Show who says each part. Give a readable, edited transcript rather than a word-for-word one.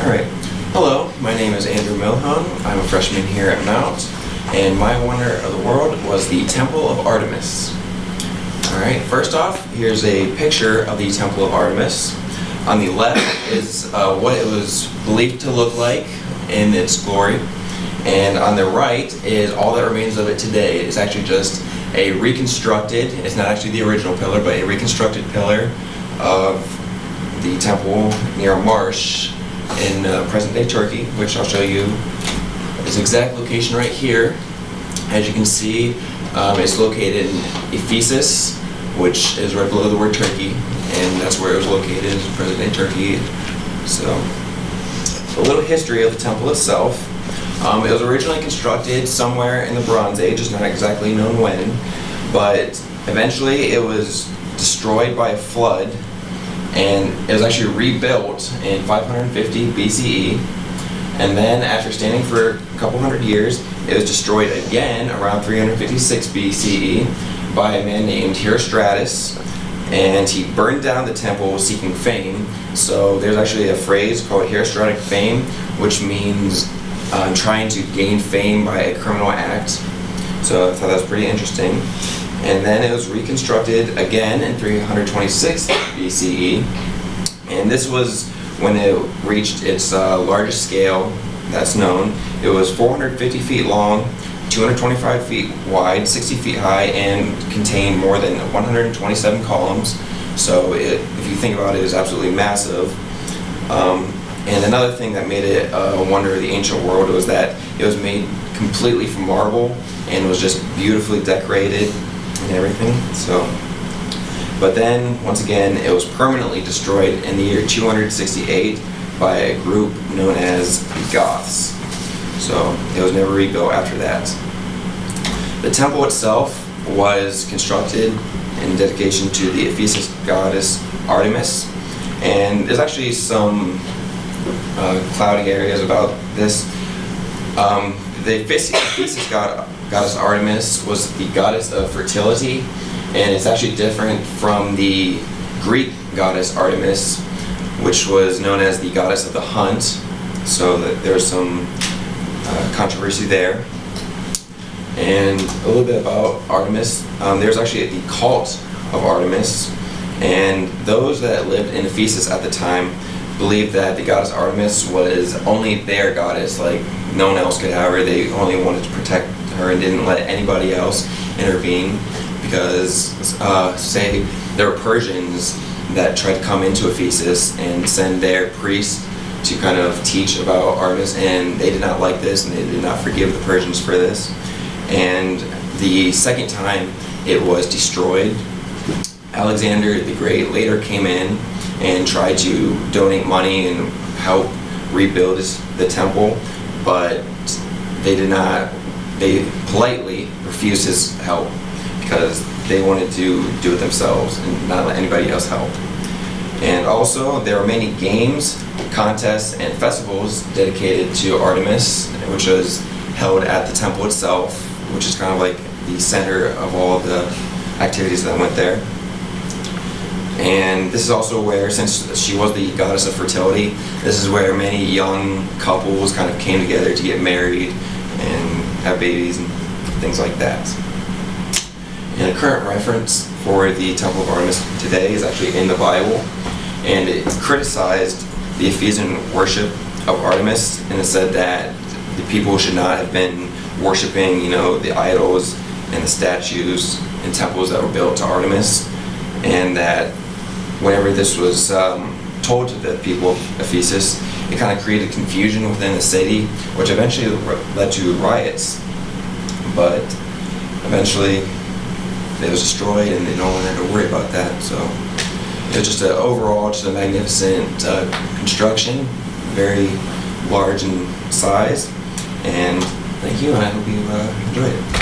Speaker 1: Alright, hello, my name is Andrew Milhoan. I'm a freshman here at Mount, and my wonder of the world was the Temple of Artemis. Alright, first off, here's a picture of the Temple of Artemis. On the left is what it was believed to look like in its glory, and on the right is all that remains of it today. It's actually just a reconstructed, it's not actually the original pillar, but a reconstructed pillar of the temple near a marsh in present-day Turkey, which I'll show you its exact location right here. As you can see, it's located in Ephesus, which is right below the word Turkey, and that's where it was located, in present-day Turkey. So, a little history of the temple itself. It was originally constructed somewhere in the Bronze Age, it's not exactly known when, but eventually it was destroyed by a flood, and it was actually rebuilt in 550 BCE, and then after standing for a couple hundred years, it was destroyed again around 356 BCE by a man named Herostratus, and he burned down the temple seeking fame. So there's actually a phrase called Herostratic fame, which means trying to gain fame by a criminal act. So I thought that was pretty interesting. And then it was reconstructed again in 326 BCE, and this was when it reached its largest scale that's known. It was 450 feet long, 225 feet wide, 60 feet high, and contained more than 127 columns. So if you think about it, it's absolutely massive. And another thing that made it a wonder of the ancient world was that it was made completely from marble and was just beautifully decorated and everything. So, but then once again it was permanently destroyed in the year 268 by a group known as the Goths. So it was never rebuilt after that. The temple itself was constructed in dedication to the Ephesus goddess Artemis, and there's actually some cloudy areas about this. The Ephesus goddess Artemis was the goddess of fertility, and it's actually different from the Greek goddess Artemis, which was known as the goddess of the hunt. So that there's some controversy there. And a little bit about Artemis. There's actually the cult of Artemis, and those that lived in Ephesus at the time believed that the goddess Artemis was only their goddess, like no one else could have her. They only wanted to protect her and didn't let anybody else intervene, because say there were Persians that tried to come into Ephesus and send their priests to kind of teach about Artemis, and they did not like this, and they did not forgive the Persians for this. And the second time it was destroyed, Alexander the Great later came in and tried to donate money and help rebuild the temple, but they did not. They politely refused his help because they wanted to do it themselves and not let anybody else help. And also there were many games, contests, and festivals dedicated to Artemis, which was held at the temple itself, which is kind of like the center of all of the activities that went there. And this is also where, since she was the goddess of fertility, this is where many young couples kind of came together to get married and have babies and things like that. And a current reference for the Temple of Artemis today is actually in the Bible, and it criticized the Ephesian worship of Artemis, and it said that the people should not have been worshiping, the idols and the statues and temples that were built to Artemis, and that whenever this was told to the people of Ephesus, it kind of created confusion within the city, which eventually led to riots. But eventually it was destroyed and they no longer had to worry about that. So it was just overall just a magnificent construction, very large in size. And thank you, and I hope you enjoyed it.